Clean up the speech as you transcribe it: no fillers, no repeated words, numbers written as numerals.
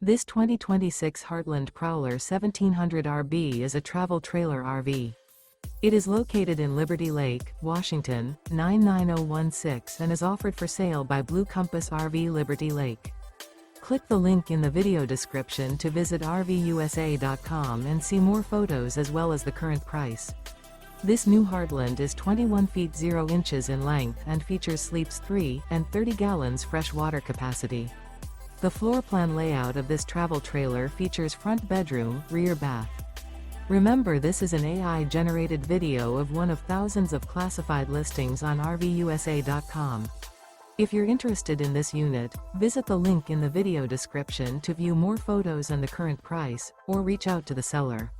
This 2026 Heartland Prowler 1700 RB is a travel trailer RV. It is located in Liberty Lake, Washington, 99016 and is offered for sale by Blue Compass RV Liberty Lake. Click the link in the video description to visit RVUSA.com and see more photos as well as the current price. This new Heartland is 21 feet 0 inches in length and features sleeps 3 and 30 gallons fresh water capacity. The floor plan layout of this travel trailer features front bedroom, rear bath. Remember, this is an AI-generated video of one of thousands of classified listings on RVUSA.com. If you're interested in this unit, visit the link in the video description to view more photos and the current price, or reach out to the seller.